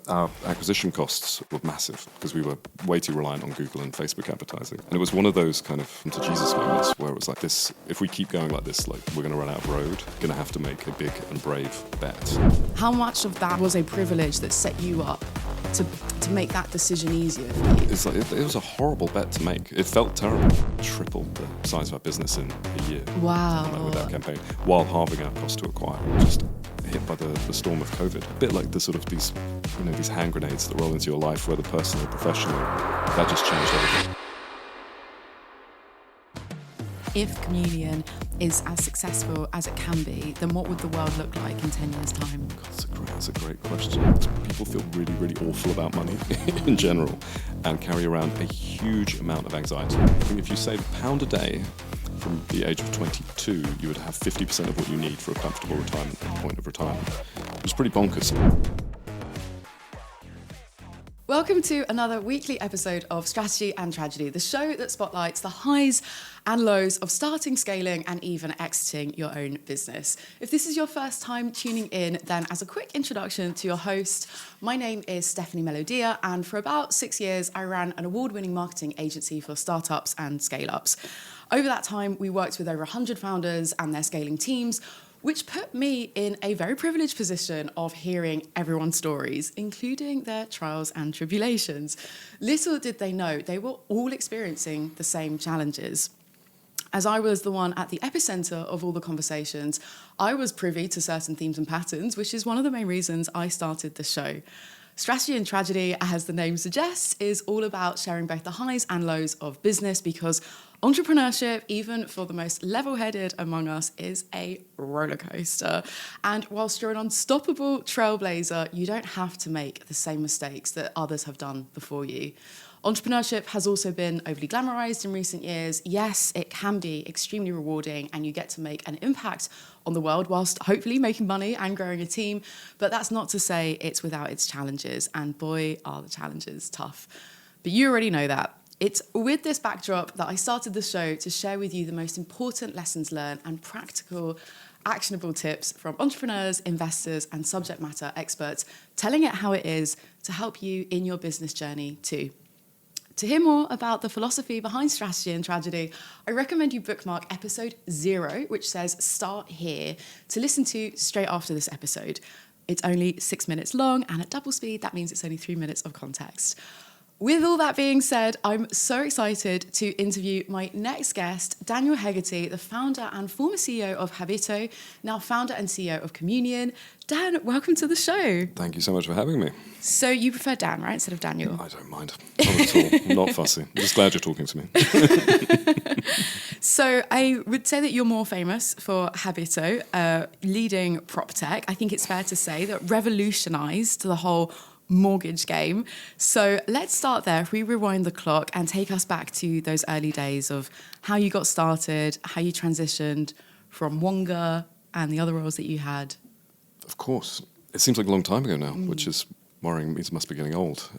Our acquisition costs were massive because we were way too reliant on Google and Facebook advertising. And it was one of those kind of to Jesus moments where it was like this, if we keep going like this, like we're going to run out of road, going to have to make a big and brave bet. How much of that was a privilege that set you up to make that decision easier? It's like, it was a horrible bet to make. It felt terrible. Tripled the size of our business in a year. Wow. With that campaign, while halving our cost to acquire. Just hit by the storm of COVID. A bit like the sort of these hand grenades that roll into your life, whether personal or professional, that just changed everything. If Communion is as successful as it can be, then what would the world look like in 10 years' time? That's a great question. People feel really, really awful about money in general and carry around a huge amount of anxiety. I think if you save £1 a day from the age of 22, you would have 50% of what you need for a comfortable retirement at the point of retirement. It was pretty bonkers. Welcome to another weekly episode of Strategy and Tragedy, the show that spotlights the highs and lows of starting, scaling, and even exiting your own business. If this is your first time tuning in, then as a quick introduction to your host, my name is Stephanie Melodia, and for about 6 years, I ran an award-winning marketing agency for startups and scale-ups. Over that time, we worked with over 100 founders and their scaling teams, which put me in a very privileged position of hearing everyone's stories, including their trials and tribulations. Little did they know, they were all experiencing the same challenges. As I was the one at the epicenter of all the conversations, I was privy to certain themes and patterns, which is one of the main reasons I started the show. Strategy and Tragedy, as the name suggests, is all about sharing both the highs and lows of business, because entrepreneurship, even for the most level-headed among us, is a roller coaster. And whilst you're an unstoppable trailblazer, you don't have to make the same mistakes that others have done before you. Entrepreneurship has also been overly glamorized in recent years. Yes, it can be extremely rewarding and you get to make an impact on the world whilst hopefully making money and growing a team. But that's not to say it's without its challenges. And boy, are the challenges tough. But you already know that. It's with this backdrop that I started the show to share with you the most important lessons learned and practical, actionable tips from entrepreneurs, investors, and subject matter experts, telling it how it is to help you in your business journey too. To hear more about the philosophy behind Strategy and Tragedy, I recommend you bookmark episode 0, which says Start Here, to listen to straight after this episode. It's only 6 minutes long, and at double speed, that means it's only 3 minutes of context. With all that being said, I'm so excited to interview my next guest, Daniel Hegarty, the founder and former CEO of Habito, now founder and CEO of Communion. Dan, welcome to the show. Thank you so much for having me. So you prefer Dan, right, instead of Daniel? I don't mind. Not at all. I'm not fussy. I'm just glad you're talking to me. So I would say that you're more famous for Habito, leading proptech. I think it's fair to say that revolutionized the whole mortgage game. So let's start there. If we rewind the clock and take us back to those early days of how you got started, how you transitioned from Wonga and the other roles that you had. Of course. It seems like a long time ago now, which is worrying. Means it must be getting old.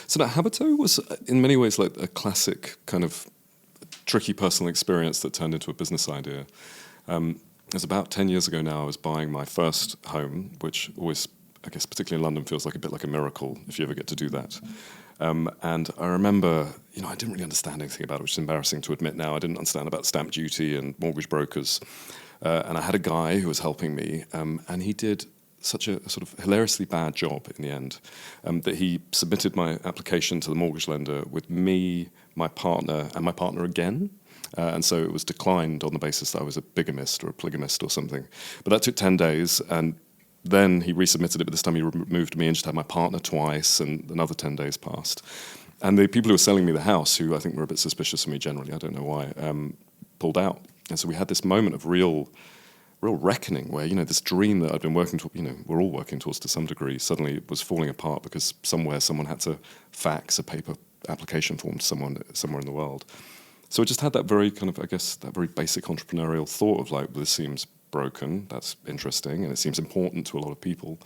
So that Habito was in many ways like a classic kind of tricky personal experience that turned into a business idea. It was about 10 years ago now. I was buying my first home, which always, I guess, particularly in London, feels like a bit like a miracle if you ever get to do that. And I remember, I didn't really understand anything about it, which is embarrassing to admit now. I didn't understand about stamp duty and mortgage brokers. And I had a guy who was helping me, and he did such a sort of hilariously bad job in the end, that he submitted my application to the mortgage lender with me, my partner, and my partner again. And so it was declined on the basis that I was a bigamist or a polygamist or something. But that took 10 days, and then he resubmitted it, but this time he removed me and just had my partner twice, and another 10 days passed. And the people who were selling me the house, who I think were a bit suspicious of me generally, I don't know why, pulled out. And so we had this moment of real reckoning where, this dream that I'd been working to, we're all working towards to some degree, suddenly was falling apart because somewhere someone had to fax a paper application form to someone somewhere in the world. So it just had that very kind of, I guess, that very basic entrepreneurial thought of like, well, this seems broken, that's interesting, and it seems important to a lot of people.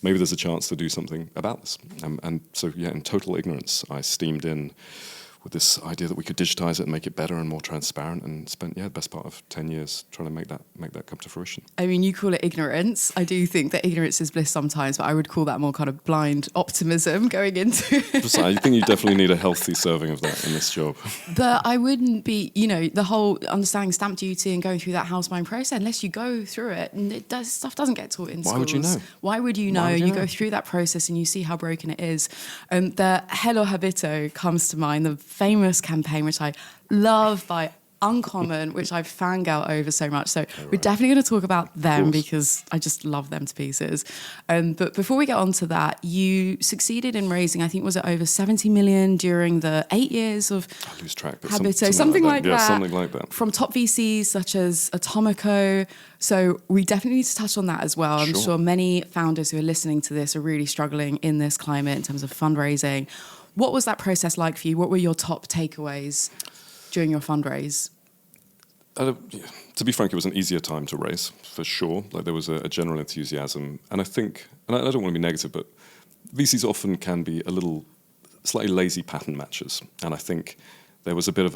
Maybe there's a chance to do something about this. And so, in total ignorance, I steamed in this idea that we could digitize it and make it better and more transparent, and spent the best part of 10 years trying to make that come to fruition. I mean, you call it ignorance. I do think that ignorance is bliss sometimes, but I would call that more kind of blind optimism going into it. I think you definitely need a healthy serving of that in this job. But I wouldn't be, the whole understanding stamp duty and going through that house buying process, unless you go through it, and stuff doesn't get taught in schools. Why would you know? Why would you know? You go through that process and you see how broken it is. The Hello Habito comes to mind, the famous campaign, which I love, by Uncommon, which I've fangirl over so much. So we're definitely going to talk about them because I just love them to pieces. But before we get on to that, you succeeded in raising, I think, was it over 70 million during the 8 years of I lose track, but Habito, something like that. Yeah, something like that. From top VCs such as Atomico. So we definitely need to touch on that as well. I'm sure many founders who are listening to this are really struggling in this climate in terms of fundraising. What was that process like for you? What were your top takeaways during your fundraise? To be frank, it was an easier time to raise, for sure. Like, there was a general enthusiasm. And I think, and I don't want to be negative, but VCs often can be a little slightly lazy pattern matchers. And I think there was a bit of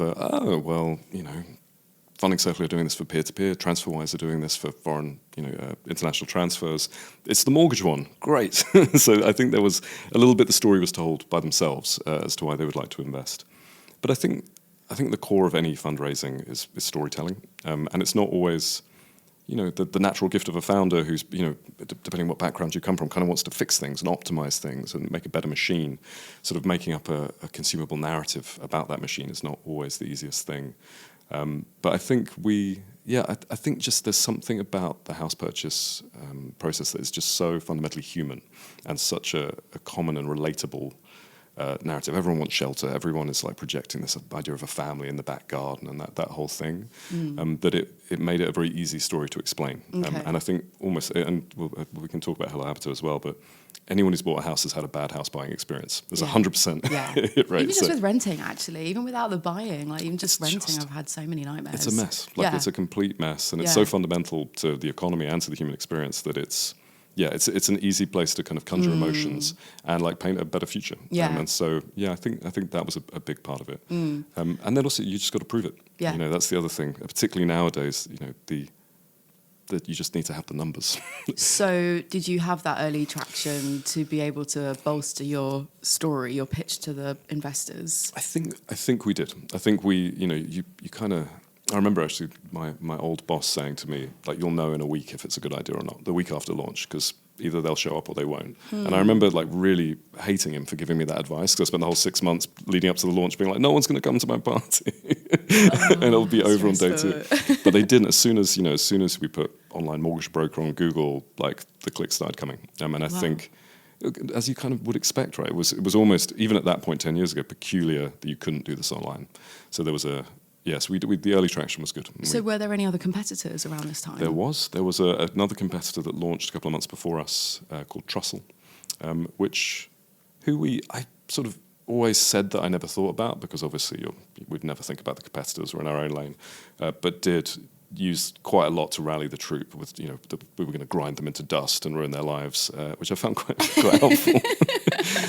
Funding Circle are doing this for peer-to-peer, TransferWise are doing this for foreign, international transfers. It's the mortgage one, great. So I think there was a little bit the story was told by themselves as to why they would like to invest. But I think the core of any fundraising is storytelling, and it's not always, the natural gift of a founder who's, depending on what background you come from, kind of wants to fix things and optimize things and make a better machine. Sort of making up a consumable narrative about that machine is not always the easiest thing. But I think I think just there's something about the house purchase process that is just so fundamentally human and such a common and relatable narrative. Everyone wants shelter. Everyone is like projecting this idea of a family in the back garden and that whole thing. That it made it a very easy story to explain. Okay. And I think almost, and we can talk about Hello Habito as well, but anyone who's bought a house has had a bad house buying experience. There's 100% hit rate. Even just with renting, actually, even without the buying, like even just renting, I've had so many nightmares. It's a mess. It's a complete mess, and it's so fundamental to the economy and to the human experience that it's an easy place to kind of conjure emotions and like paint a better future. And so I think that was a big part of it. And then also you just got to prove it. Yeah. That's the other thing, particularly nowadays. That you just need to have the numbers. So did you have that early traction to be able to bolster your story, your pitch to the investors? I think we did. I think you kind of. I remember actually my old boss saying to me, like, you'll know in a week if it's a good idea or not, the week after launch, because either they'll show up or they won't. And I remember like really hating him for giving me that advice, because I spent the whole 6 months leading up to the launch being like, no one's going to come to my party. And it'll be over on day 2. But they didn't. As soon as we put online mortgage broker on Google, like the clicks started coming. And I think, as you kind of would expect, right? It was almost, even at that point 10 years ago, peculiar that you couldn't do this online. So there was the early traction was good. So were there any other competitors around this time? There was another competitor that launched a couple of months before us called Trussell, I sort of always said that I never thought about, because obviously we'd never think about the competitors. We're in our own lane, but did use quite a lot to rally the troop with, we were going to grind them into dust and ruin their lives, which I found quite helpful.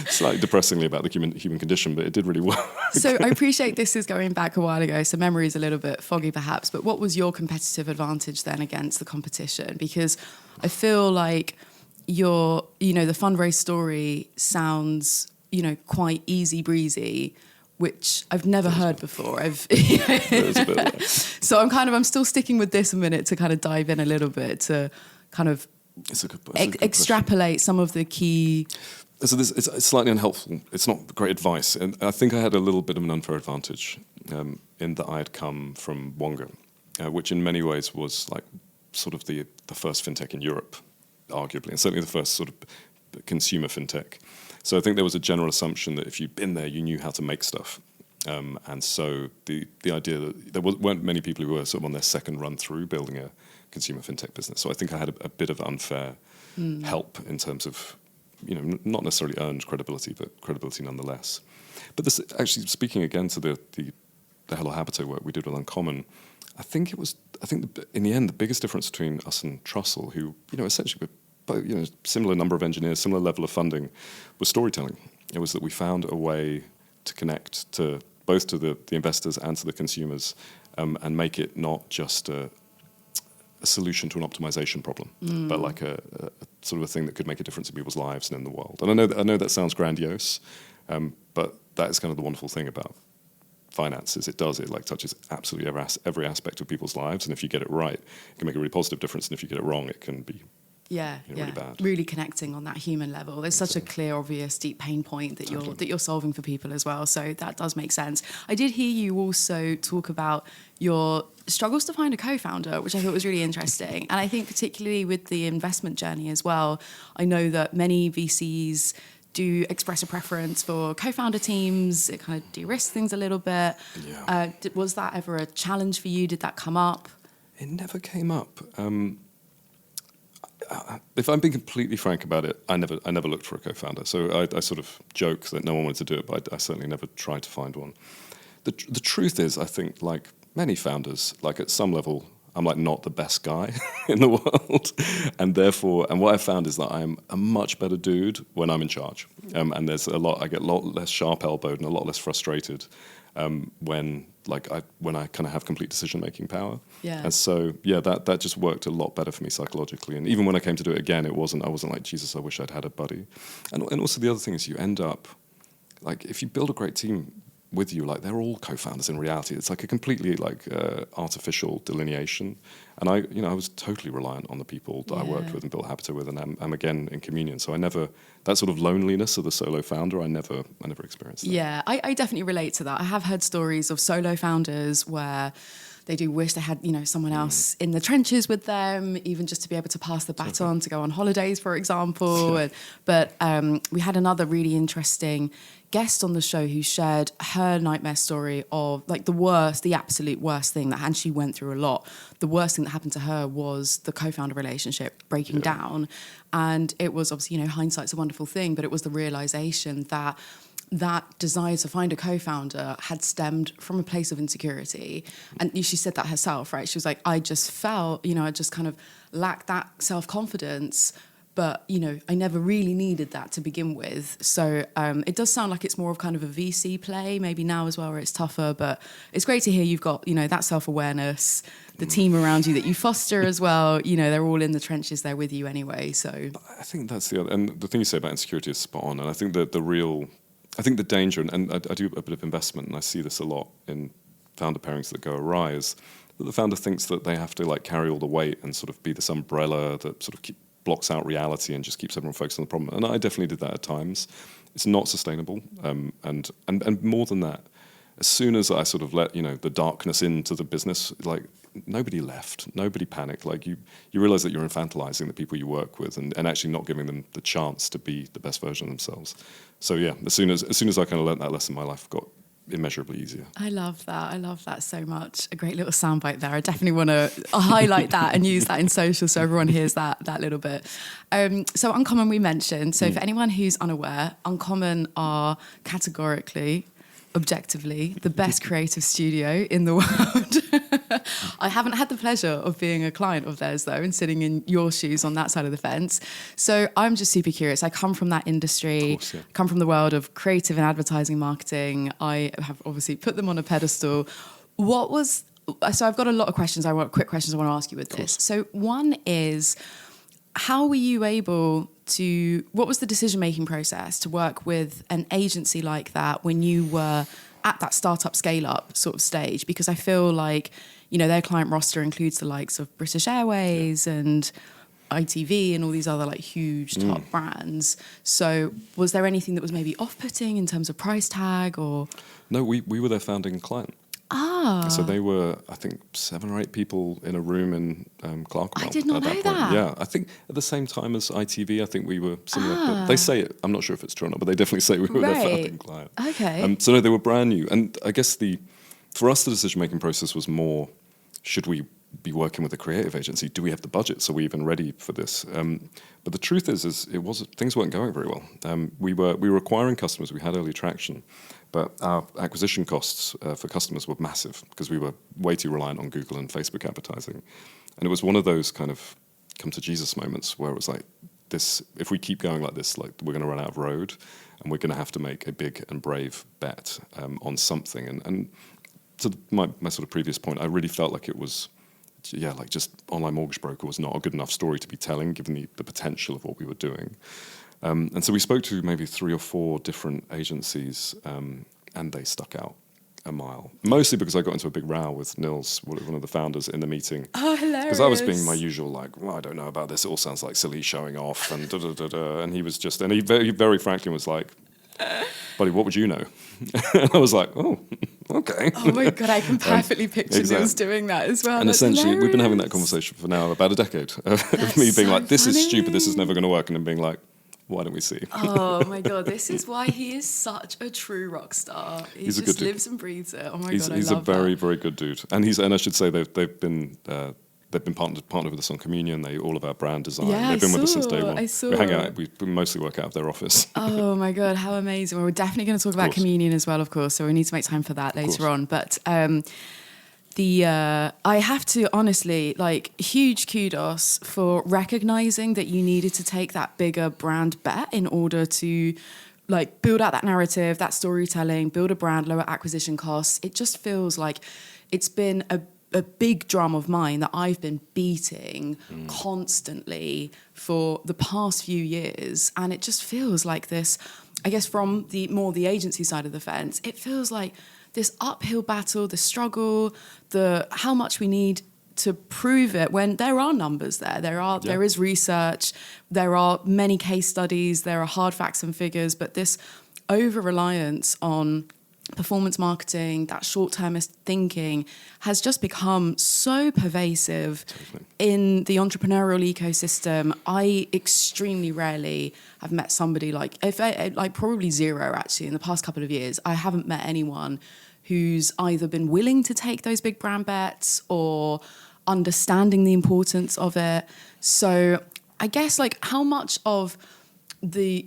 Slightly depressingly about the human condition, but it did really well. So I appreciate this is going back a while ago, so memory is a little bit foggy perhaps, but what was your competitive advantage then against the competition? Because I feel like the fundraise story sounds, quite easy breezy, which I've never heard before. So I'm still sticking with this a minute to kind of dive in a little bit to kind of extrapolate some of the key. So it's slightly unhelpful. It's not great advice, and I think I had a little bit of an unfair advantage in that I had come from Wonga, which in many ways was like sort of the first fintech in Europe, arguably, and certainly the first sort of consumer fintech. So I think there was a general assumption that if you'd been there, you knew how to make stuff. And so the idea that there weren't many people who were sort of on their second run through building a consumer fintech business. So I think I had a bit of unfair help in terms of, not necessarily earned credibility, but credibility nonetheless. But this, actually, speaking again to the Hello Habito work we did with Uncommon, I think in the end, the biggest difference between us and Trussell, who, essentially were similar number of engineers, similar level of funding, was storytelling. It was that we found a way to connect to both to the investors and to the consumers, and make it not just a solution to an optimization problem, but like a sort of a thing that could make a difference in people's lives and in the world. And I know that sounds grandiose, but that is kind of the wonderful thing about finances. It like touches absolutely every aspect of people's lives, and if you get it right, it can make a really positive difference, and if you get it wrong, it can be really bad. Really connecting on that human level. There's such a clear, obvious, deep pain point that you're solving for people as well. So that does make sense. I did hear you also talk about your struggles to find a co-founder, which I thought was really interesting. And I think particularly with the investment journey as well, I know that many VCs do express a preference for co-founder teams. It kind of de-risks things a little bit. Yeah. Was that ever a challenge for you? Did that come up? It never came up. If I'm being completely frank about it, I never looked for a co-founder. So I sort of joke that no one wanted to do it, but I certainly never tried to find one. The truth is, I think, like many founders, like at some level, I'm like not the best guy in the world, and what I found is that I'm a much better dude when I'm in charge, and I get a lot less sharp-elbowed and a lot less frustrated when I kind of have complete decision-making power. Yeah. And so that just worked a lot better for me psychologically. And even when I came to do it again, I wasn't like, Jesus, I wish I'd had a buddy. And also the other thing is you end up like if you build a great team with you, like they're all co-founders in reality. It's like a completely artificial delineation. And I was totally reliant on the people that I worked with and built Habito with, and I'm again in communion. So I never, that sort of loneliness of the solo founder, I never experienced that. Yeah, I definitely relate to that. I have heard stories of solo founders where they do wish they had, someone else in the trenches with them, even just to be able to pass the baton to go on holidays, for example. Yeah. But we had another really interesting guest on the show who shared her nightmare story of like the absolute worst thing and she went through a lot. The worst thing that happened to her was the co-founder relationship breaking down. And it was obviously, hindsight's a wonderful thing, but it was the realization that desire to find a co-founder had stemmed from a place of insecurity. And she said that herself, right? She was like, I just felt, I just kind of lacked that self-confidence, but, I never really needed that to begin with. So it does sound like it's more of kind of a VC play, maybe now as well, where it's tougher, but it's great to hear you've got, that self-awareness, the team around you that you foster as well, they're all in the trenches there with you anyway, so. I think that's the other, and the thing you say about insecurity is spot on, and I think that the danger, and I do a bit of investment, and I see this a lot in founder pairings that go awry, is that the founder thinks that they have to carry all the weight and sort of be this umbrella that sort of blocks out reality and just keeps everyone focused on the problem. And I definitely did that at times. It's not sustainable, and more than that, as soon as I sort of let the darkness into the business, nobody left, nobody panicked. You realize that you're infantilizing the people you work with and actually not giving them the chance to be the best version of themselves. So yeah, as soon as I kind of learned that lesson, my life got immeasurably easier. I love that so much. A great little soundbite there. I definitely want to highlight that and use that in social so everyone hears that little bit. So Uncommon we mentioned. So for anyone who's unaware, Uncommon are categorically, objectively, the best creative studio in the world. I haven't had the pleasure of being a client of theirs, though, and sitting in your shoes on that side of the fence. So I'm just super curious. I come from that industry, come from the world of creative and advertising marketing. I have obviously put them on a pedestal. So I've got a lot of questions. Quick questions I want to ask you with this. So one is, how were you able to, what was the decision-making process to work with an agency like that when you were at that startup scale-up sort of stage? Because I feel like, their client roster includes the likes of British Airways and ITV and all these other huge top brands. So was there anything that was maybe off-putting in terms of price tag or? No, we were their founding client. So they were, I think, 7 or 8 people in a room in Clerkenwell. I did not know that. Yeah, I think at the same time as ITV, I think we were similar. But they say it, I'm not sure if it's true or not, but they definitely say we were their founding client. Okay. So no, they were brand new. And I guess for us, the decision-making process was more, should we be working with a creative agency? Do we have the budget? So we're even ready for this? But the truth is things weren't going very well. We were acquiring customers. We had early traction, but our acquisition costs for customers were massive because we were way too reliant on Google and Facebook advertising. And it was one of those kind of come to Jesus moments where it was like, this, if we keep going like this, like we're going to run out of road, and we're going to have to make a big and brave bet on something. And to my sort of previous point, I really felt like it was, like just online mortgage broker was not a good enough story to be telling, given the potential of what we were doing. And so we spoke to maybe 3 or 4 different agencies, and they stuck out a mile. Mostly because I got into a big row with Nils, one of the founders, in the meeting. Oh, hilarious. Because I was being my usual, like, well, I don't know about this. It all sounds like silly showing off and da-da-da-da. And he was just, and he very, very frankly was like, buddy, what would you know? And I was like, oh, okay. Oh my God, I can perfectly picture Nils doing that as well. And That's essentially, hilarious. we've been having that conversation for now about a decade of me being like, this is stupid, this is never going to work, and then being like, why don't we see? Oh my God, this is why he is such a true rock star. He He's a just good dude. lives and breathes it. Oh my He's God, a I love very, that. very good dude. And I should say they've been partnered with us on Communion. All of our brand design. Yeah, They've been with us since day I one. saw. We hang out. We mostly work out of their office. Oh my God, how amazing. Well, we're definitely going to talk about communion as well, of course, so we need to make time for that later on. But I have to honestly, like, huge kudos for recognizing that you needed to take that bigger brand bet in order to, like, build out that narrative, that storytelling, build a brand, lower acquisition costs. It just feels like it's been a big drum of mine that I've been beating constantly for the past few years. And it just feels like this, I guess from the agency side of the fence, it feels like this uphill battle, the struggle, how much we need to prove it when there are numbers there. There is research, there are many case studies, there are hard facts and figures, but this over-reliance on performance marketing, that short-termist thinking has just become so pervasive in the entrepreneurial ecosystem. I extremely rarely have met somebody like probably zero actually in the past couple of years. I haven't met anyone who's either been willing to take those big brand bets or understanding the importance of it. So I guess, like, how much of the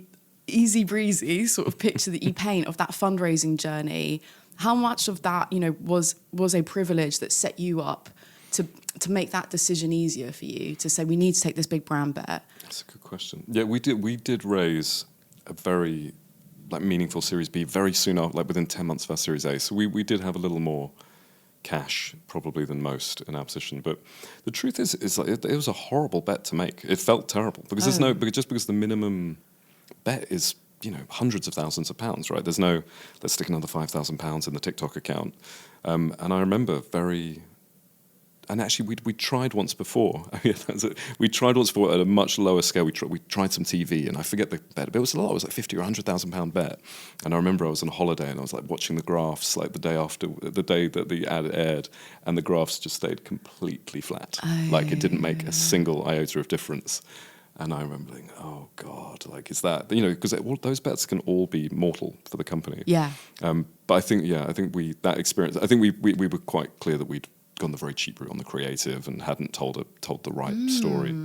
easy breezy sort of picture that you paint of that fundraising journey, how much of that, was a privilege that set you up to make that decision easier for you to say, we need to take this big brand bet? That's a good question. Yeah, we did raise a very meaningful Series B very soon after, within 10 months of our Series A. So we did have a little more cash probably than most in our position. But the truth is like it was a horrible bet to make. It felt terrible because because the minimum bet is hundreds of thousands of pounds, right? There's no let's stick another £5,000 in the TikTok account. And I remember and actually we tried once before. We tried once before at a much lower scale. We tried some TV, and I forget the bet, but it was a lot. It was like £50,000 or £100,000 bet. And I remember I was on holiday and I was like watching the graphs like the day that the ad aired, and the graphs just stayed completely flat. Like it didn't make a single iota of difference. And I remember thinking, oh God, like is that because those bets can all be mortal for the company. Yeah. But I think that experience. I think we were quite clear that we'd gone the very cheap route on the creative and hadn't told the right story.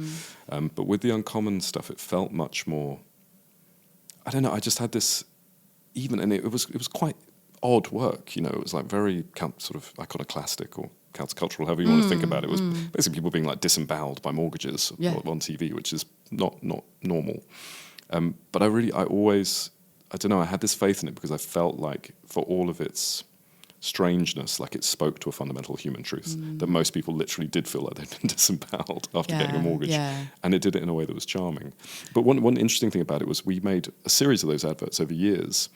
But with the uncommon stuff, it felt much more. I don't know. I just had this and it was quite odd work. It was like very sort of iconoclastic or countercultural, however you want to think about it. It was basically people being like disemboweled by mortgages on TV, which is not normal. But I always don't know. I had this faith in it because I felt like for all of its strangeness, like it spoke to a fundamental human truth that most people literally did feel like they'd been disemboweled after getting a mortgage, and it did it in a way that was charming. But one interesting thing about it was we made a series of those adverts over years,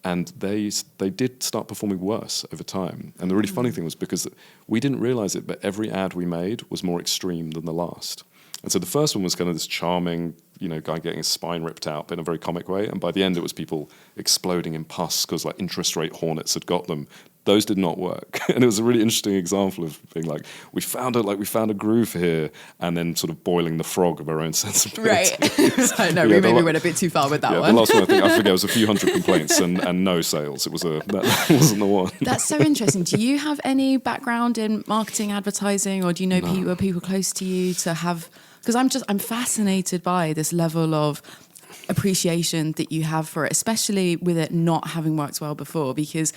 and they did start performing worse over time. And the really funny thing was because we didn't realize it, but every ad we made was more extreme than the last. And so the first one was kind of this charming, guy getting his spine ripped out in a very comic way. And by the end, it was people exploding in pus because like interest rate hornets had got them. Those did not work. And it was a really interesting example of being like, we found a groove here, and then sort of boiling the frog of our own sensibility. Right. I know, we maybe went a bit too far with that one. The last one, I forget, was a few hundred complaints and no sales. That wasn't the one. That's so interesting. Do you have any background in marketing, advertising, or do you know people close to you to have... Because I'm fascinated by this level of appreciation that you have for it, especially with it not having worked well before. Because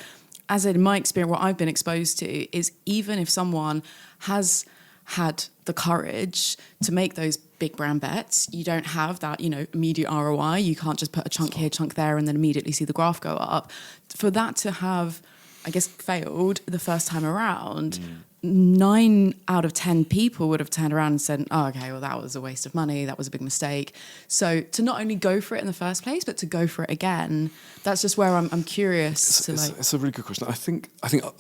as in my experience, what I've been exposed to is even if someone has had the courage to make those big brand bets. You don't have that, immediate ROI. You can't just put a chunk here, chunk there, and then immediately see the graph go up. For that to have, I guess, failed the first time around, 9 out of 10 people would have turned around and said, oh, okay, well, that was a waste of money. That was a big mistake. So to not only go for it in the first place, but to go for it again, that's just where I'm curious. It's a really good question. I think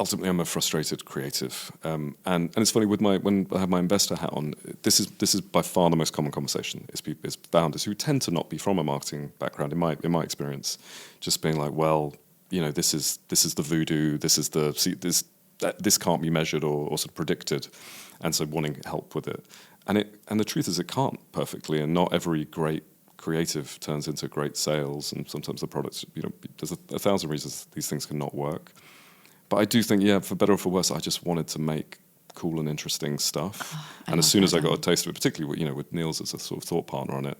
ultimately I'm a frustrated creative. And it's funny, when I have my investor hat on, this is by far the most common conversation. It's founders who tend to not be from a marketing background, in my experience, just being like, well, this is the voodoo, this can't be measured or sort of predicted, and so wanting help with it. And the truth is, it can't perfectly, and not every great creative turns into great sales, and sometimes the products, there's 1,000 reasons these things cannot work. But I do think, for better or for worse, I just wanted to make cool and interesting stuff. And as soon as I got a taste of it, particularly with Niels as a sort of thought partner on it,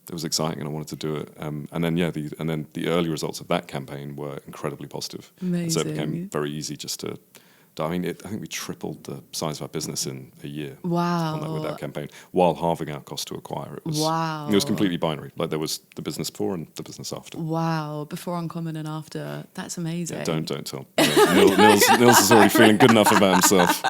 it was exciting and I wanted to do it. And then the early results of that campaign were incredibly positive. Amazing. So it became very easy just to. I think we tripled the size of our business in a year. Wow. With that campaign, while halving our cost to acquire. It was completely binary. Like there was the business before and the business after. Wow. Before Uncommon and after. That's amazing. Yeah, don't tell. Niels is already feeling good enough about himself.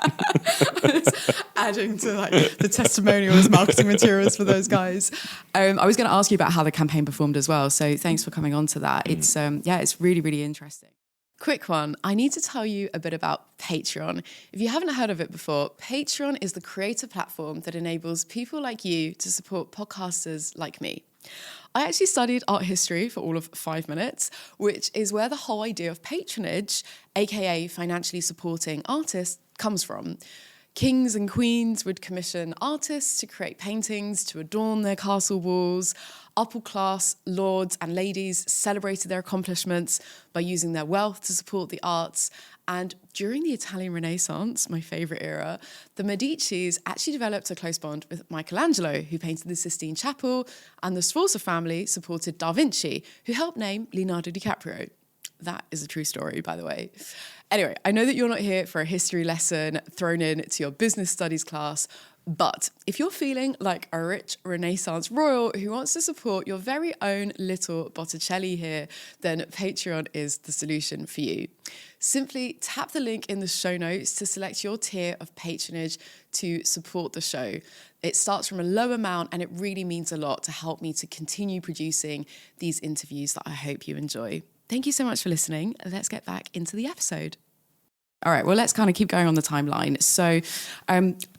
Adding to the testimonials, marketing materials for those guys. I was going to ask you about how the campaign performed as well. So thanks for coming on to that. It's it's really, really interesting. Quick one. I need to tell you a bit about Patreon. If you haven't heard of it before, Patreon is the creator platform that enables people like you to support podcasters like me. I actually studied art history for all of 5 minutes, which is where the whole idea of patronage, aka financially supporting artists, comes from. Kings and queens would commission artists to create paintings to adorn their castle walls. Upper-class lords and ladies celebrated their accomplishments by using their wealth to support the arts. And during the Italian Renaissance, my favourite era, the Medicis actually developed a close bond with Michelangelo, who painted the Sistine Chapel, and the Sforza family supported Da Vinci, who helped name Leonardo DiCaprio. That is a true story, by the way. Anyway, I know that you're not here for a history lesson thrown in to your business studies class, but if you're feeling like a rich Renaissance royal who wants to support your very own little Botticelli here, then Patreon is the solution for you. Simply tap the link in the show notes to select your tier of patronage to support the show. It starts from a low amount and it really means a lot to help me to continue producing these interviews that I hope you enjoy. Thank you so much for listening. Let's get back into the episode. All right, well, let's kind of keep going on the timeline. So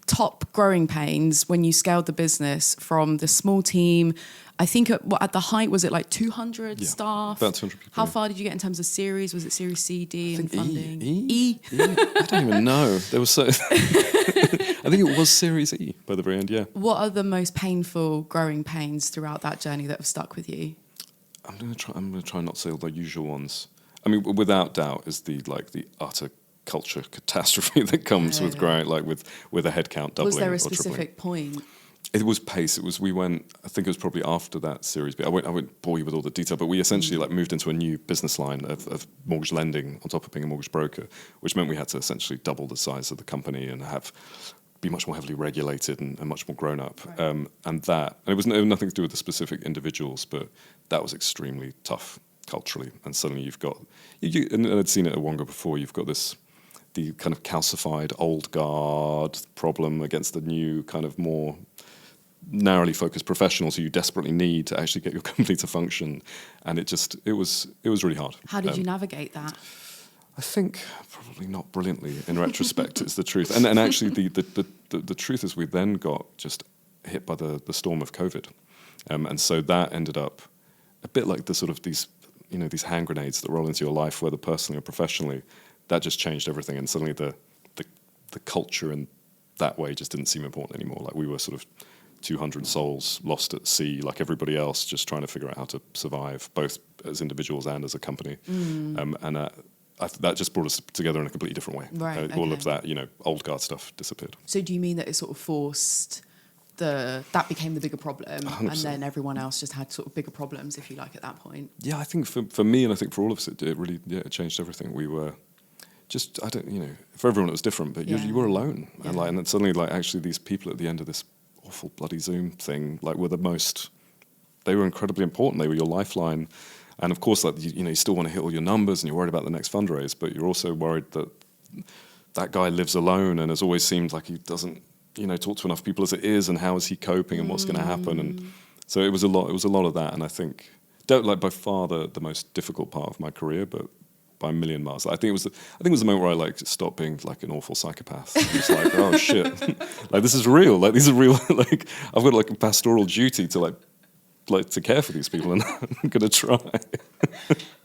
top growing pains when you scaled the business from the small team, I think at the height, was it like 200 staff? About 200 people. How far did you get in terms of series? Was it Series C, D and funding? E? I don't even know. There was so... I think it was Series E by the very end, yeah. What are the most painful growing pains throughout that journey that have stuck with you? I'm gonna try not to say all the usual ones. I mean, without doubt, is the utter culture catastrophe that comes with growing, with a headcount doubling. Was there a or specific tripling. point? It was pace. I think it was probably after that Series B. I won't bore you with all the detail, but we essentially moved into a new business line of mortgage lending on top of being a mortgage broker, which meant we had to essentially double the size of the company and be much more heavily regulated and much more grown up. Right. And it was nothing to do with the specific individuals, but that was extremely tough culturally. And suddenly you've got, and I'd seen it at Wonga before, you've got the kind of calcified old guard problem against the new kind of more narrowly focused professionals who you desperately need to actually get your company to function. And it was really hard. How did you navigate that? I think probably not brilliantly in retrospect. It's the truth, and actually the truth is we then got just hit by the storm of COVID, and so that ended up a bit like the sort of these hand grenades that roll into your life, whether personally or professionally. That just changed everything, and suddenly the culture in that way just didn't seem important anymore. Like we were sort of 200 souls lost at sea, like everybody else, just trying to figure out how to survive, both as individuals and as a company, that just brought us together in a completely different way. Right, all of that, old guard stuff disappeared. So do you mean that it sort of forced that became the bigger problem 100%. And then everyone else just had sort of bigger problems, if you like, at that point? Yeah, I think for me and I think for all of us, it really it changed everything. We were just, for everyone it was different, but you were alone. Yeah. And then suddenly, actually these people at the end of this awful bloody Zoom thing, like they were incredibly important. They were your lifeline. And of course, like you still want to hit all your numbers and you're worried about the next fundraise, but you're also worried that that guy lives alone and has always seemed like he doesn't, talk to enough people as it is, and how is he coping and what's going to happen. And so it was a lot of that. And I think, by far the most difficult part of my career, but by a million miles. I think it was the moment where I stopped being like an awful psychopath. I was like, oh shit, like this is real. Like these are real. Like I've got like a pastoral duty to to care for these people, and I'm gonna try.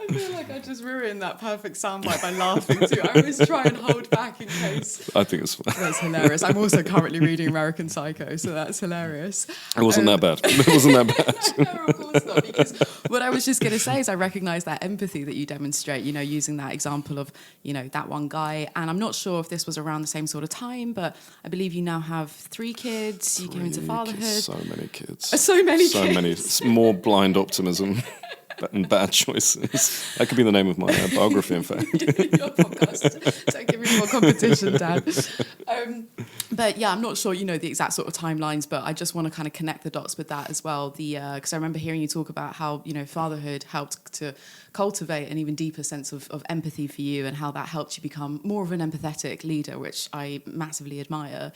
I feel like I just ruined that perfect soundbite by laughing too. I always try and hold back in case. I think it's fine. That's hilarious. I'm also currently reading American Psycho, so that's hilarious. It wasn't that bad. It wasn't that bad. No, of course not. Because what I was just going to say is I recognise that empathy that you demonstrate, using that example of, that one guy. And I'm not sure if this was around the same sort of time, but I believe you now have 3 kids. You came into fatherhood. So many kids. So many kids. It's more blind optimism. And bad choices. That could be the name of my biography, in fact. Your podcast. Don't give me more competition, Dad. But yeah, I'm not sure the exact sort of timelines, but I just want to kind of connect the dots with that as well. Because I remember hearing you talk about how fatherhood helped to cultivate an even deeper sense of empathy for you, and how that helped you become more of an empathetic leader, which I massively admire.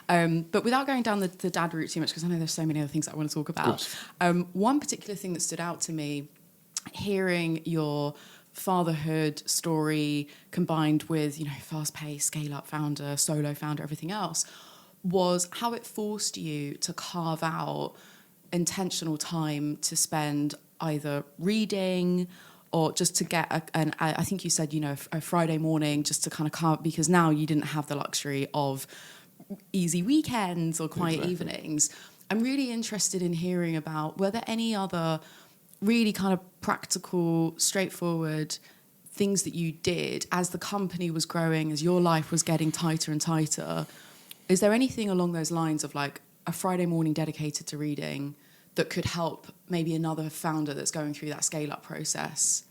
But without going down the dad route too much, because I know there's so many other things that I want to talk about. One particular thing that stood out to me, hearing your fatherhood story combined with, fast-paced, scale-up founder, solo founder, everything else, was how it forced you to carve out intentional time to spend either reading or just to get I think you said, a Friday morning just to kind of carve, because now you didn't have the luxury of easy weekends or quiet evenings. I'm really interested in hearing about, were there any other really kind of practical, straightforward things that you did as the company was growing, as your life was getting tighter and tighter? Is there anything along those lines of like a Friday morning dedicated to reading that could help maybe another founder that's going through that scale-up process?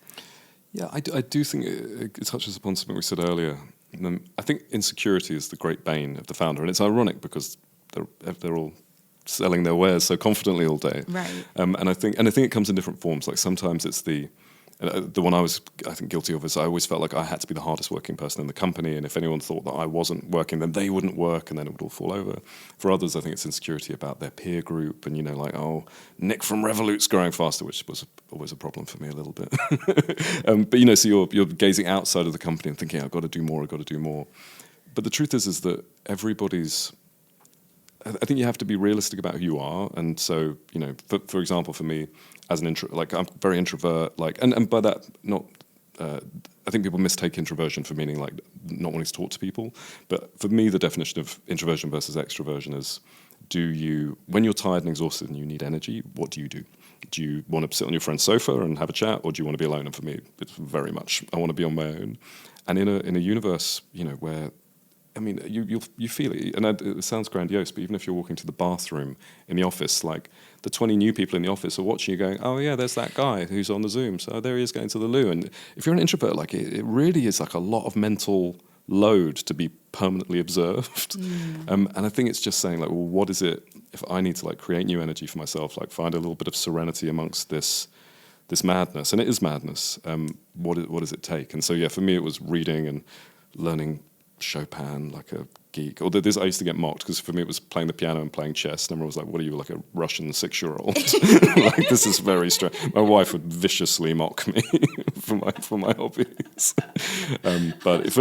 Yeah, I do think it touches upon something we said earlier. I think insecurity is the great bane of the founder, and it's ironic because they're all selling their wares so confidently all day, right? And I think it comes in different forms. Like sometimes it's the one I think guilty of is I always felt like I had to be the hardest working person in the company, and if anyone thought that I wasn't working, then they wouldn't work, and then it would all fall over. For others, I think it's insecurity about their peer group, and like, oh, Nick from Revolut's growing faster, which was always a problem for me a little bit. But so you're gazing outside of the company and thinking, I've got to do more. But the truth is that everybody's. I think you have to be realistic about who you are, and so for example, for me as an I'm very introvert, and by that not. I think people mistake introversion for meaning like not wanting to talk to people, but for me the definition of introversion versus extroversion is: when you're tired and exhausted and you need energy, what do you do? Do you want to sit on your friend's sofa and have a chat, or do you want to be alone? And for me, it's very much I want to be on my own. And in a universe, where you feel it, and it sounds grandiose, but even if you're walking to the bathroom in the office, like the 20 new people in the office are watching you going, oh yeah, there's that guy who's on the Zoom, so there he is going to the loo. And if you're an introvert, like it really is like a lot of mental load to be permanently observed. And I think it's just saying like, well, what is it if I need to like create new energy for myself, like find a little bit of serenity amongst this madness, and it is madness. What does it take? And so yeah, for me it was reading and learning Chopin like a geek. Although I used to get mocked because for me it was playing the piano and playing chess, and everyone was like, what are you, like a Russian 6-year-old? Like, this is very strange. My wife would viciously mock me for my hobbies. But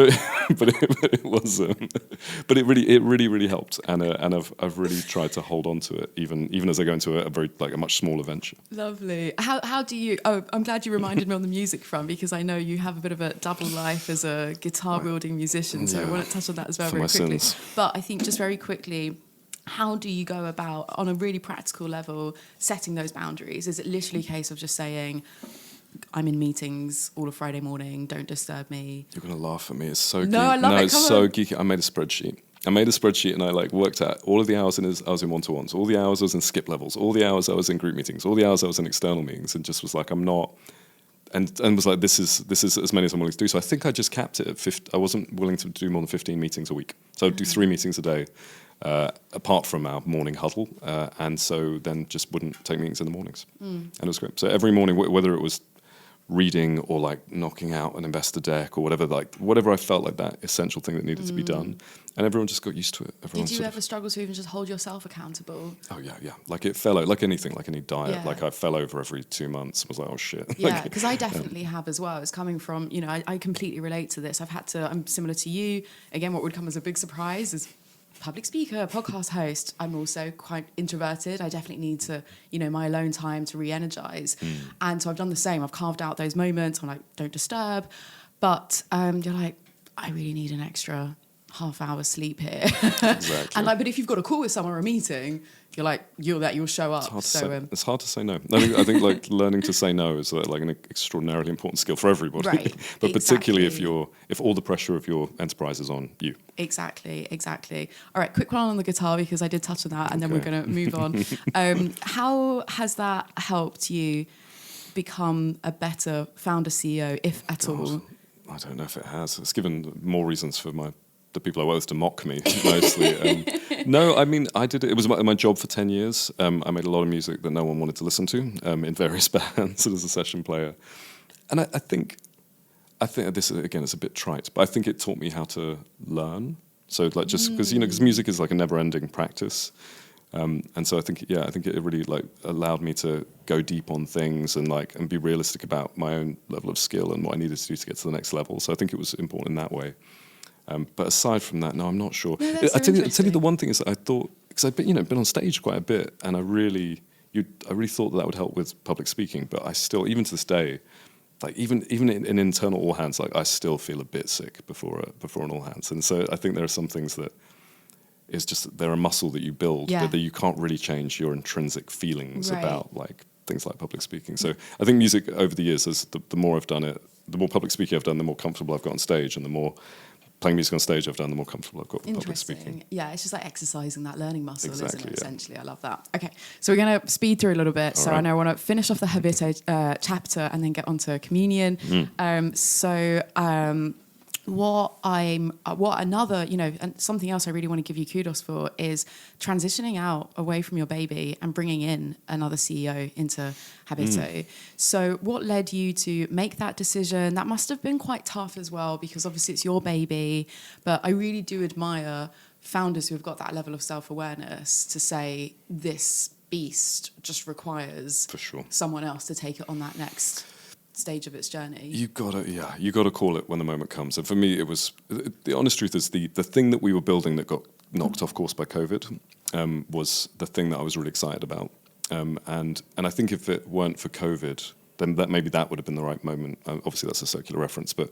it really helped, and I've really tried to hold on to it even as I go into a much smaller venture. Lovely. How do you? Oh, I'm glad you reminded me on the music front, because I know you have a bit of a double life as a guitar wielding musician. So I want to touch on that as well very quickly. But I think just very quickly, how do you go about, on a really practical level, setting those boundaries? Is it literally a case of just saying, I'm in meetings all of Friday morning, don't disturb me? You're going to laugh at me. It's so geeky. No, I love it. It's so geeky. I made a spreadsheet and I worked out all of the hours I was in one-to-ones, all the hours I was in skip levels, all the hours I was in group meetings, all the hours I was in external meetings, and just was like, I'm not... And was like, this is as many as I'm willing to do. So I think I just capped it at 50. I wasn't willing to do more than 15 meetings a week. So I'd do 3 meetings a day. apart from our morning huddle, and so then just wouldn't take meetings in the mornings. And it was great. So every morning, whether it was reading or like knocking out an investor deck or whatever I felt like that essential thing that needed to be done, and everyone just got used to it. Did you ever struggle to even just hold yourself accountable? Oh yeah. Like it fell out, like anything, like any diet. Yeah. Like I fell over every 2 months. Was like, oh shit. Yeah, because I definitely have as well. It's coming from, I completely relate to this. I'm similar to you. Again, what would come as a big surprise is public speaker, podcast host. I'm also quite introverted. I definitely need to, my alone time to re-energize. And so I've done the same. I've carved out those moments. I'm like, don't disturb. But you're like, I really need an extra half hour sleep here. Exactly. And but if you've got a call with someone or a meeting, you're like, you'll show up. It's hard to say no. I think like learning to say no is like an extraordinarily important skill for everybody. Right. But particularly if all the pressure of your enterprise is on you. Exactly. All right, quick one on the guitar because I did touch on that, and then we're going to move on. How has that helped you become a better founder CEO, if at all? I don't know if it has. It's given more reasons for the people I work with to mock me, mostly. No, I mean, I did it. It was my job for 10 years. I made a lot of music that no one wanted to listen to in various bands as a session player. And I think this, again, is a bit trite, but I think it taught me how to learn. So like just because music is like a never-ending practice. And so I think it really like allowed me to go deep on things and be realistic about my own level of skill and what I needed to do to get to the next level. So I think it was important in that way. But aside from that, no, I'm not sure. No, I tell you the one thing is that I thought, because I've been on stage quite a bit, and I really thought that would help with public speaking. But I still, even to this day, like even in internal all hands, like I still feel a bit sick before an all hands. And so I think there are some things that is just they're a muscle that you build, but that you can't really change your intrinsic feelings about like things like public speaking. So I think music over the years, the more I've done it, the more public speaking I've done, the more comfortable I've got on stage, and the more playing music on stage I've done, the more comfortable I've got with public speaking. Yeah, it's just like exercising that learning muscle, exactly, isn't it, yeah. essentially? I love that. Okay, so we're going to speed through a little bit. I know I want to finish off the Habito chapter and then get onto communion. And something else I really want to give you kudos for is transitioning out away from your baby and bringing in another CEO into Habito. So what led you to make that decision? That must have been quite tough as well, because obviously it's your baby, but I really do admire founders who have got that level of self-awareness to say this beast just requires someone else to take it on that next stage of its journey. You gotta call it when the moment comes. And for me, it was the honest truth is the thing that we were building that got knocked off course by COVID was the thing that I was really excited about. And I think if it weren't for COVID, then maybe that would have been the right moment. Obviously, that's a circular reference, but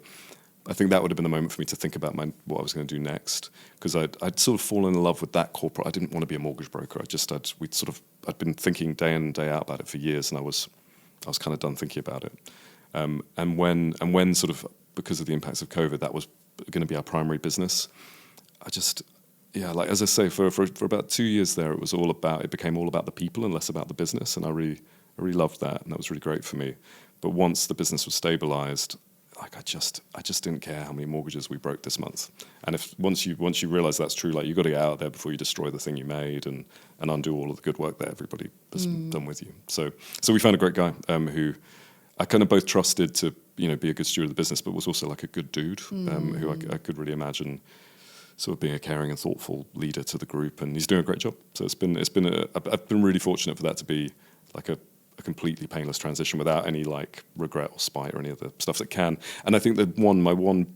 I think that would have been the moment for me to think about what I was going to do next, because I'd sort of fallen in love with that corporate. I didn't want to be a mortgage broker. I'd been thinking day in and day out about it for years, and I was kind of done thinking about it. And when sort of because of the impacts of COVID, that was going to be our primary business. Like as I say, for about 2 years there, it became all about the people and less about the business, and I really loved that, and that was really great for me. But once the business was stabilized, like I just didn't care how many mortgages we broke this month. And once you realize that's true, like you got to get out there before you destroy the thing you made and undo all of the good work that everybody has done with you. So we found a great guy who I kind of both trusted to be a good steward of the business, but was also like a good dude who I could really imagine sort of being a caring and thoughtful leader to the group, and he's doing a great job. So I've been really fortunate for that to be like a completely painless transition without any like regret or spite or any of the stuff that can. And I think that my one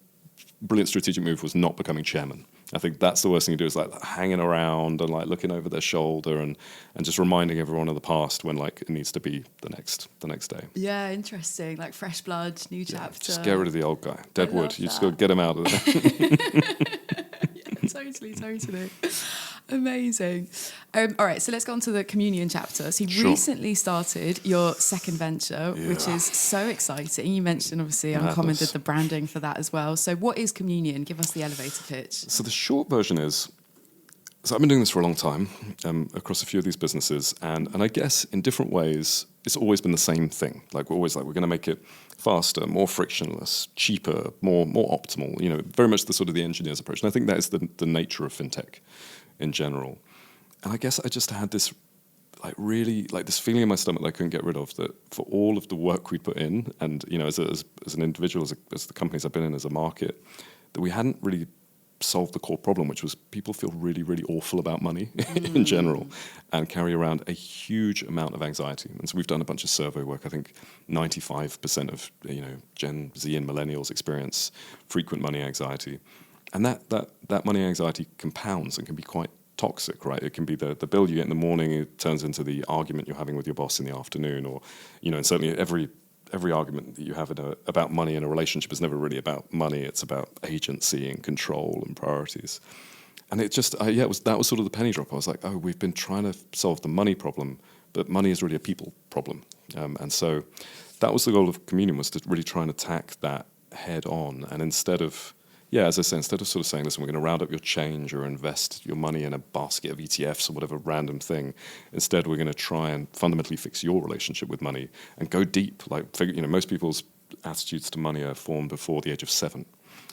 brilliant strategic move was not becoming chairman. I think that's the worst thing to do, is like hanging around and like looking over their shoulder and just reminding everyone of the past when like it needs to be the next day. Yeah, interesting. Like fresh blood, new chapter. Just get rid of the old guy. Dead wood. You just got to get him out of there. Totally. Amazing. All right, so let's go on to the communion chapter. So you recently started your second venture, which is so exciting. You mentioned, obviously, Uncommon did the branding for that as well. So what is communion? Give us the elevator pitch. So the short version is, so I've been doing this for a long time across a few of these businesses. And I guess in different ways, it's always been the same thing. Like we're always like, we're going to make it faster, more frictionless, cheaper, more optimal, very much the sort of the engineer's approach. And I think that is the nature of fintech, in general. And I guess I just had this this feeling in my stomach that I couldn't get rid of, that for all of the work we'd put in, and as an individual, as the companies I've been in, as a market, that we hadn't really solved the core problem, which was people feel really, really awful about money in general, and carry around a huge amount of anxiety. And so we've done a bunch of survey work. I think 95% of Gen Z and millennials experience frequent money anxiety, and that money anxiety compounds and can be quite toxic, right? It can be the bill you get in the morning, it turns into the argument you're having with your boss in the afternoon, or and certainly every argument that you have about money in a relationship is never really about money. It's about agency and control and priorities. And it just that was sort of the penny drop. I was like, oh, we've been trying to solve the money problem, but money is really a people problem. And so that was the goal of Communion, was to really try and attack that head on. And instead of sort of saying, listen, we're going to round up your change or invest your money in a basket of ETFs or whatever random thing, instead we're going to try and fundamentally fix your relationship with money and go deep. Most people's attitudes to money are formed before the age of 7.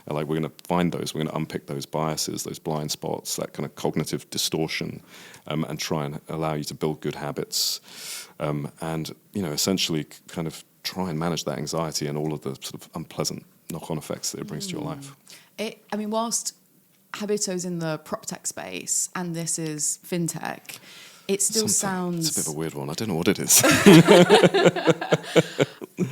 We're going to find those, we're going to unpick those biases, those blind spots, that kind of cognitive distortion, and try and allow you to build good habits, and essentially kind of try and manage that anxiety and all of the sort of unpleasant knock-on effects that it brings to your life. Whilst Habito's in the proptech space and this is fintech, it still sounds... It's a bit of a weird one. I don't know what it is.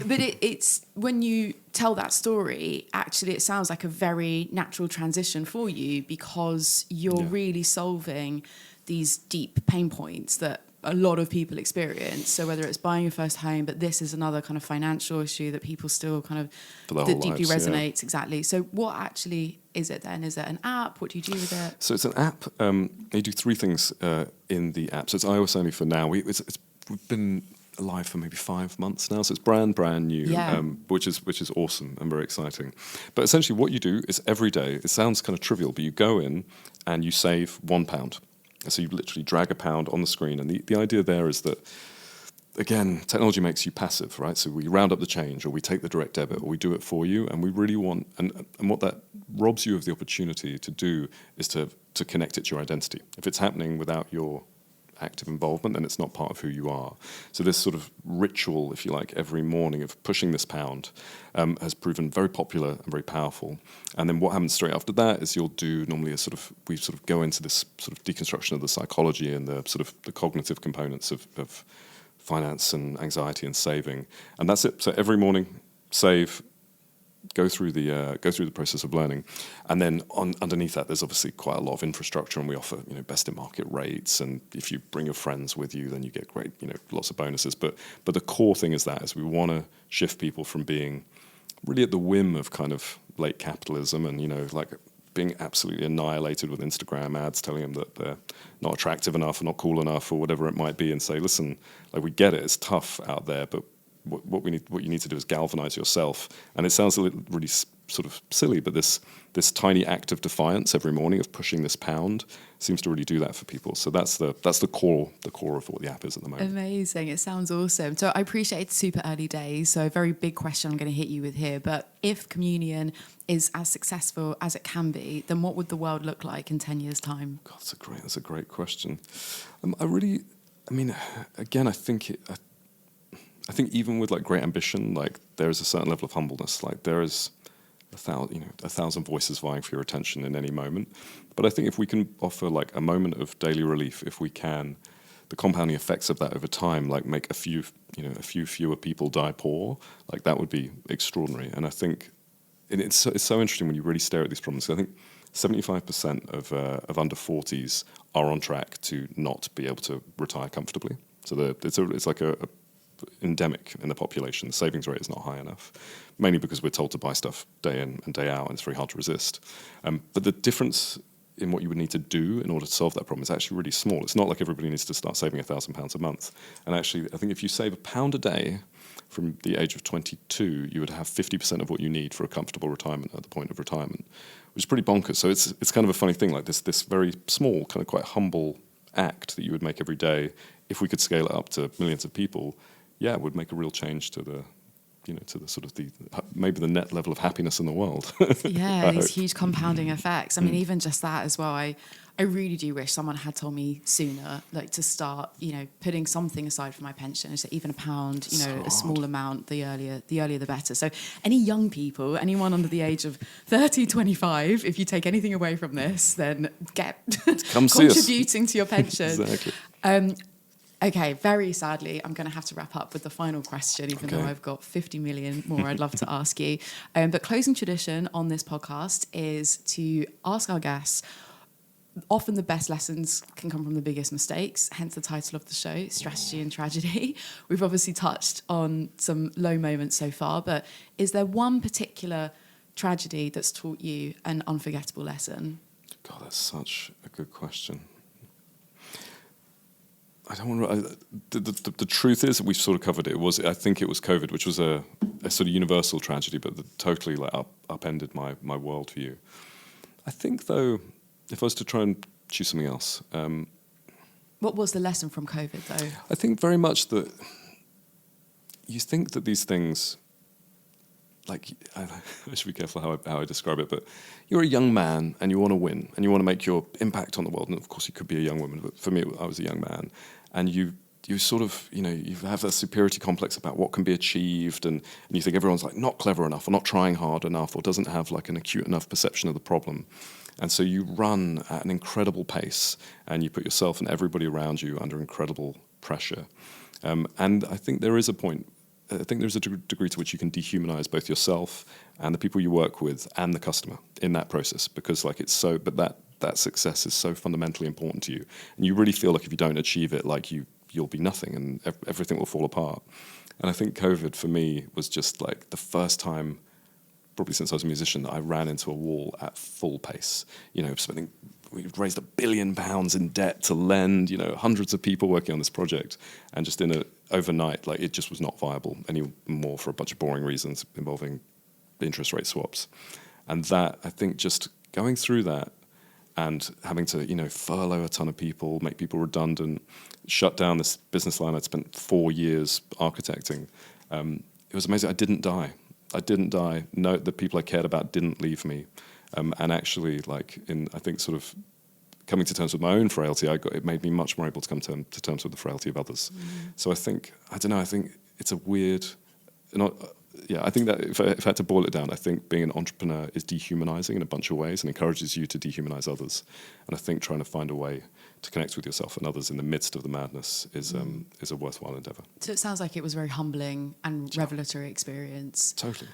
But it's when you tell that story, actually it sounds like a very natural transition for you, because you're really solving these deep pain points that a lot of people experience. So whether it's buying your first home, but this is another kind of financial issue that people still kind of, that deeply resonates. Exactly. So what actually is it then? Is it an app? What do you do with it? So it's an app. You do 3 things in the app. So it's iOS only for now. We've been alive for maybe 5 months now, so it's brand new, which is awesome and very exciting. But essentially what you do is every day, it sounds kind of trivial, but you go in and you save £1. So you literally drag a pound on the screen, and the idea there is that, again, technology makes you passive, right? So we round up the change, or we take the direct debit, or we do it for you, and we really want, and what that robs you of the opportunity to do is to connect it to your identity. If it's happening without your active involvement, then it's not part of who you are. So this sort of ritual, if you like, every morning of pushing this pound has proven very popular and very powerful. And then what happens straight after that is you'll do normally we go into this sort of deconstruction of the psychology and the sort of the cognitive components of finance and anxiety and saving. And that's it. So every morning, save, go through the process of learning, and then underneath that, there's obviously quite a lot of infrastructure, and we offer best in market rates, and if you bring your friends with you, then you get great lots of bonuses. But the core thing is we want to shift people from being really at the whim of kind of late capitalism and being absolutely annihilated with Instagram ads telling them that they're not attractive enough or not cool enough or whatever it might be, and say, listen, we get it, it's tough out there, but what you need to do is galvanize yourself. And it sounds really sort of silly, but this tiny act of defiance every morning of pushing this pound seems to really do that for people. So that's the core of what the app is at the moment. Amazing. It sounds awesome. So I appreciate it's super early days. So a very big question I'm going to hit you with here. But if Communion is as successful as it can be, then what would the world look like in 10 years' time? God, that's a great question. I think even with great ambition, there is a certain level of humbleness. There is a thousand voices vying for your attention in any moment. But I think if we can offer a moment of daily relief, if we can, the compounding effects of that over time, make a few fewer people die poor, that would be extraordinary. And I think it's so interesting when you really stare at these problems. I think 75% of under 40s are on track to not be able to retire comfortably. So it's like a endemic in the population. The savings rate is not high enough, mainly because we're told to buy stuff day in and day out, and it's very hard to resist. But the difference in what you would need to do in order to solve that problem is actually really small. It's not like everybody needs to start saving £1,000 a month. And actually, I think if you save £1 a day from the age of 22, you would have 50% of what you need for a comfortable retirement at the point of retirement, which is pretty bonkers. So it's kind of a funny thing, this very small, kind of quite humble act that you would make every day. If we could scale it up to millions of people, it would make a real change to the sort of maybe the net level of happiness in the world. Yeah, these huge compounding effects. I mean, even just that as well. I really do wish someone had told me sooner, like to start, putting something aside for my pension. So even £1, a small amount, the earlier the better. So any young people, anyone under the age of 30, 25, if you take anything away from this, then get Come see us. Contributing to your pension. Exactly. Okay, very sadly, I'm going to have to wrap up with the final question, even though I've got 50 million more I'd love to ask you. But closing tradition on this podcast is to ask our guests, often the best lessons can come from the biggest mistakes, hence the title of the show, Strategy and Tragedy. We've obviously touched on some low moments so far, but is there one particular tragedy that's taught you an unforgettable lesson? God, that's such a good question. I don't want to. The truth is, we've sort of covered it. I think it was COVID, which was a sort of universal tragedy, but that totally upended my worldview. I think, though, if I was to try and choose something else, what was the lesson from COVID, though? I think very much that you think that these things, like, I should be careful how I describe it, but you're a young man and you want to win and you want to make your impact on the world. And of course, you could be a young woman, but for me, I was a young man. And you sort of, you have a superiority complex about what can be achieved, and you think everyone's like not clever enough or not trying hard enough or doesn't have like an acute enough perception of the problem. And so you run at an incredible pace and you put yourself and everybody around you under incredible pressure. And I think there is a point. I think there's a degree to which you can dehumanize both yourself and the people you work with and the customer in that process, because like it's so, but that success is so fundamentally important to you. And you really feel like if you don't achieve it, like you'll be nothing and everything will fall apart. And I think COVID for me was just like the first time, probably since I was a musician, that I ran into a wall at full pace. We've raised £1 billion in debt to lend, hundreds of people working on this project. And just overnight, like it just was not viable anymore for a bunch of boring reasons involving interest rate swaps. And that, I think just going through that and having to, furlough a ton of people, make people redundant, shut down this business line I'd spent 4 years architecting, it was amazing. I didn't die. No, the people I cared about didn't leave me. And actually, I think sort of coming to terms with my own frailty, it made me much more able to come to terms with the frailty of others. So I think it's a weird, I think that if I had to boil it down, I think being an entrepreneur is dehumanizing in a bunch of ways and encourages you to dehumanize others. And I think trying to find a way to connect with yourself and others in the midst of the madness is a worthwhile endeavor. So it sounds like it was a very humbling and revelatory experience. Totally.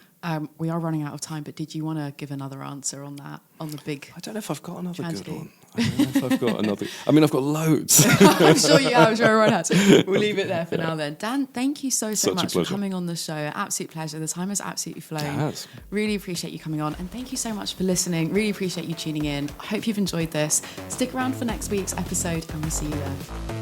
We are running out of time, but did you want to give another answer on that, on the big I don't know if I've got another tragedy? good one. I don't know if I've got another. I mean, I've got loads. I'm sure you have. I'm sure everyone has. We'll leave it there for now then. Dan, thank you so Such a much for pleasure. coming on the show. Absolute pleasure. The time has absolutely flown. It has. Really appreciate you coming on. And thank you so much for listening. Really appreciate you tuning in. I hope you've enjoyed this. Stick around for next week's episode and we'll see you there.